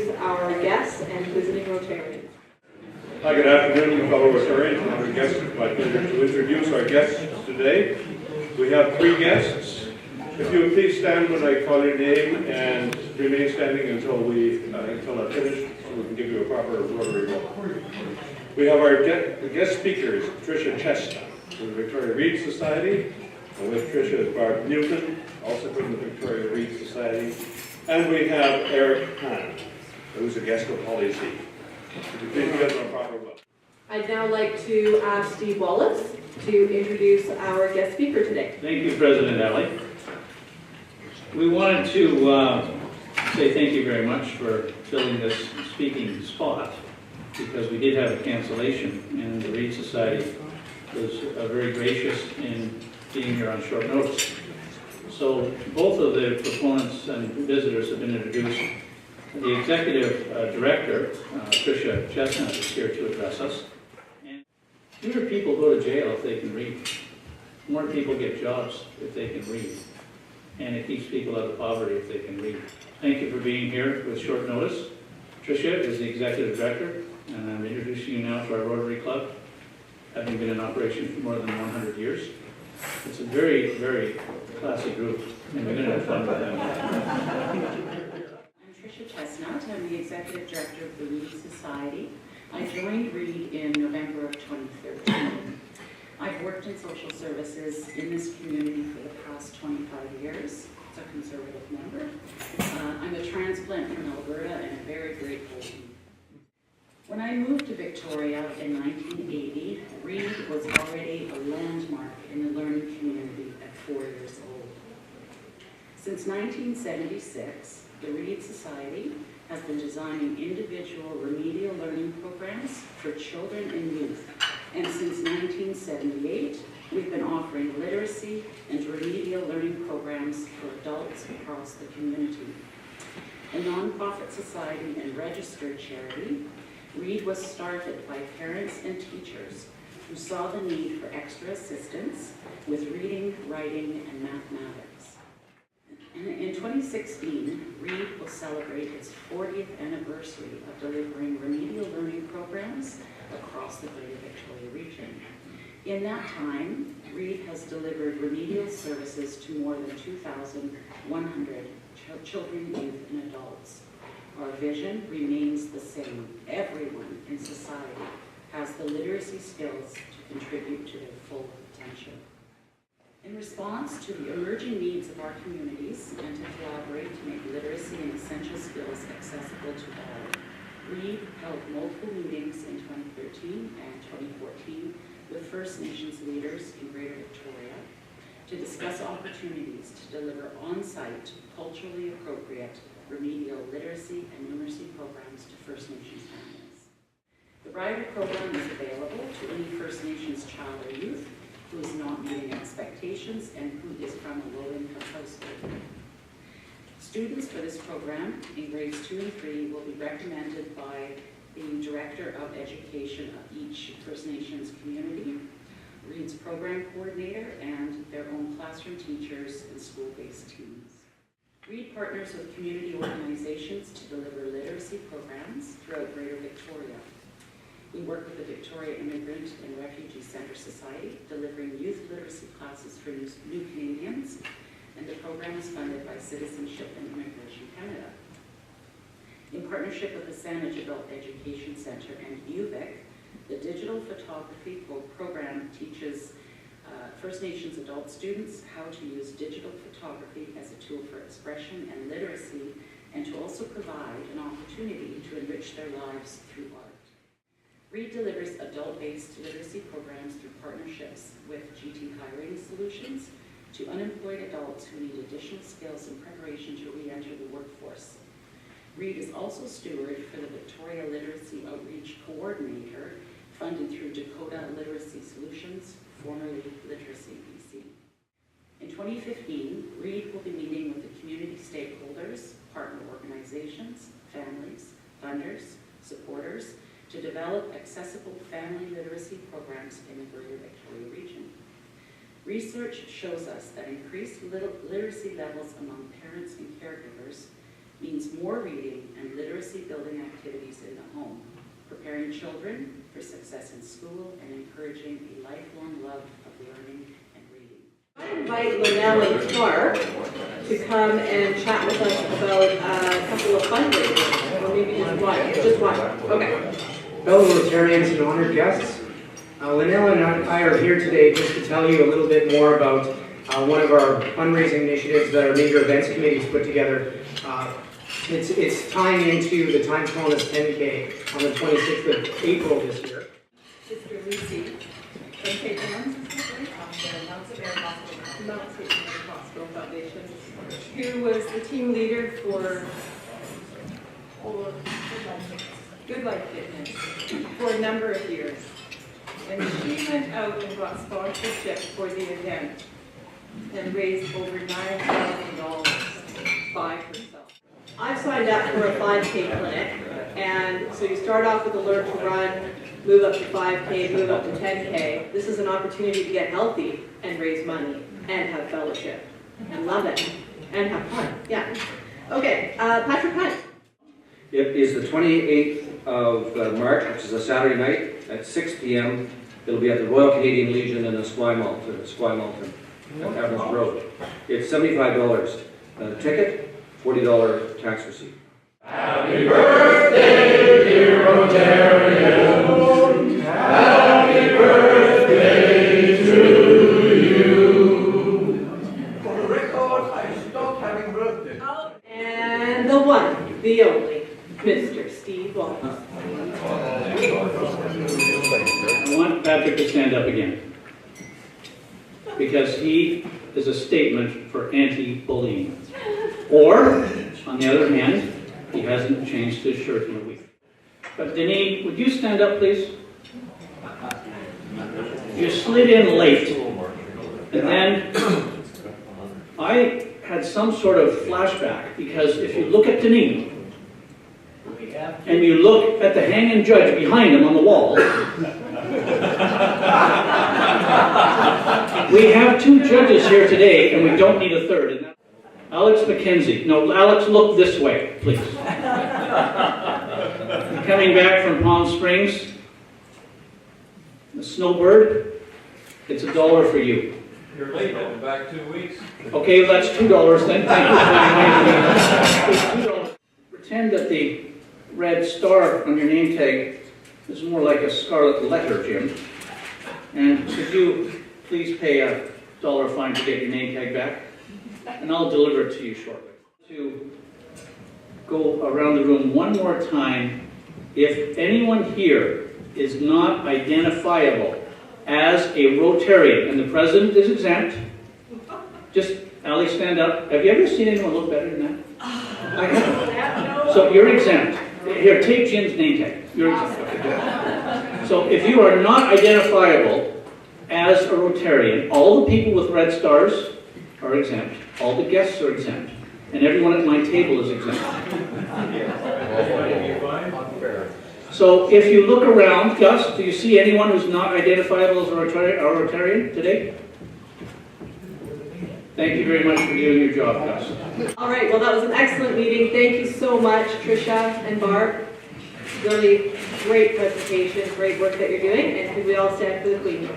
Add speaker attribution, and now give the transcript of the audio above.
Speaker 1: introduce our guests and visiting Rotarians.
Speaker 2: Hi, good afternoon, fellow Rotarians and other guests. It's my pleasure to introduce our guests today. We have three guests. If you would please stand when I call your name and remain standing until I finish, so we can give you a proper Rotary roll. We have our guest speakers, Patricia Chestnut from the Victoria Reed Society, and with Tricia is Barb Newton, also from the Victoria Reed Society, and we have Eric Hahn, who's a guest of Holly Z. Would you please give them a proper welcome?
Speaker 1: I'd now like to ask Steve Wallace to introduce our guest speaker today.
Speaker 3: Thank you, President Ellie. We wanted to say thank you very much for filling this speaking spot, because we did have a cancellation, and the Reed Society was very gracious in being here on short notice. So both of the proponents and visitors have been introduced. The executive director, Tricia Chestnut, is here to address us. And fewer people go to jail if they can read. More people get jobs if they can read. And it keeps people out of poverty if they can read. Thank you for being here with short notice. Tricia is the executive director, and I'm introducing you now to our Rotary Club, having been in operation for more than 100 years. It's a very, very classy group, and we're going to have fun with them.
Speaker 4: I'm Tricia Chestnut. I'm the executive director of the Reed Society. I joined Reed in November of 2013. I've worked in social services in this community for the past 25 years. As a conservative member. I'm a transplant from Alberta and a very grateful. When I moved to Victoria in 1980, Reed was already a landmark in the learning community at 4 years old. Since 1976, the Reed Society has been designing individual remedial learning programs for children and youth. And since 1978, we've been offering literacy and remedial learning programs for adults across the community. A nonprofit society and registered charity, Reed was started by parents and teachers who saw the need for extra assistance with reading, writing, and mathematics. In 2016, Reed will celebrate its 40th anniversary of delivering remedial learning programs across the Greater Victoria region. In that time, Reed has delivered remedial services to more than 2,100 children, youth, and adults. Our vision remains the same. Everyone in society has the literacy skills to contribute to their full potential. In response to the emerging needs of our communities and to collaborate to make literacy and essential skills accessible to all, Reed held multiple meetings in 2013 and 2014 with First Nations leaders in Greater Victoria to discuss opportunities to deliver on-site, culturally appropriate remedial literacy and numeracy programs to First Nations families. The rider program is available to any First Nations child or youth who is not meeting expectations and who is from a low-income household. Students for this program in grades 2 and 3 will be recommended by the Director of Education of each First Nations community, Reed's program coordinator, and their own classroom teachers and school-based teams. Reed partners with community organizations to deliver literacy programs throughout Greater Victoria. We work with the Victoria Immigrant and Refugee Centre Society, delivering youth literacy classes for new Canadians, and the program is funded by Citizenship and Immigration Canada. In partnership with the Saanich Adult Education Centre and UVic, the digital photography program teaches First Nations adult students how to use digital photography as a tool for expression and literacy, and to also provide an opportunity to enrich their lives through art. Reed delivers adult-based literacy programs through partnerships with GT Hiring Solutions to unemployed adults who need additional skills in preparation to re-enter the workforce. Reed is also steward for the Victoria Literacy Outreach Coordinator, funded through Dakota Literacy Solutions, formerly Literacy BC. In 2015, Reed will be meeting with the community stakeholders, partner organizations, families, funders, supporters, to develop accessible family literacy programs in the Greater Victoria region. Research shows us that increased literacy levels among parents and caregivers means more reading and literacy building activities in the home, preparing children for success in school and encouraging a lifelong love of learning and reading.
Speaker 1: I invite Linnell and Clark to come and chat with us about a couple of fundraisers, or maybe just one. Just one. Okay.
Speaker 5: Fellow Rotarians and honored guests, Linnell and I are here today just to tell you a little bit more about one of our fundraising initiatives that our major events committees put together. It's tying into the Times Wellness 10K on the 26th of April this year.
Speaker 1: Sister Lucy from St. John's, Mount St. John's Hospital Foundation, who was the team leader for Good Life Fitness for a number of years. And she went out and got sponsorship for the event and raised over $9,000 by herself. I've signed up for a 5K clinic, and so you start off with a learn to run, move up to 5K, move up to 10K. This is an opportunity to get healthy and raise money and have fellowship and love it and have fun. Yeah. Okay, Patrick Hunt.
Speaker 6: It is the 28th of March, which is a Saturday night at 6 p.m. It'll be at the Royal Canadian Legion in Esquimalt on Evans Road. It's $75 ticket, $40 tax receipt.
Speaker 7: Happy birthday, dear Rotarian. Happy birthday to you. For the record, I stopped having birthdays.
Speaker 1: And the one, the only, Mr. Steve Wallace.
Speaker 3: I want Patrick to stand up again, because he is a statement for anti-bullying. Or, on the other hand, he hasn't changed his shirt in a week. But Denise, would you stand up, please? You slid in late, and then I had some sort of flashback, because if you look at Denise, and you look at the hanging judge behind him on the wall, we have two judges here today, and we don't need a third. And Alex McKenzie. No, Alex, look this way, please. Coming back from Palm Springs, the snowbird, it's $1 for you.
Speaker 7: You're late, I've been back 2 weeks.
Speaker 3: Okay, well, that's $2 then. Thank you. $2. Pretend that the red star on your name tag is more like a scarlet letter, Jim. And could you please pay a $1 fine to get your name tag back? And I'll deliver it to you shortly. To go around the room one more time, if anyone here is not identifiable as a Rotarian, and the president is exempt, just, Ali, stand up. Have you ever seen anyone look better than that? I haven't. So you're exempt. Here, take Jim's name tag. You're exempt. Okay. So if you are not identifiable as a Rotarian, all the people with red stars are exempt. All the guests are exempt. And everyone at my table is exempt. So if you look around, Gus, do you see anyone who's not identifiable as a Rotarian today? Thank you very much for doing your job, Gus.
Speaker 1: All right, well, that was an excellent meeting. Thank you so much, Tricia and Barb. Really great presentation, great work that you're doing. And could we all stand for the Queen?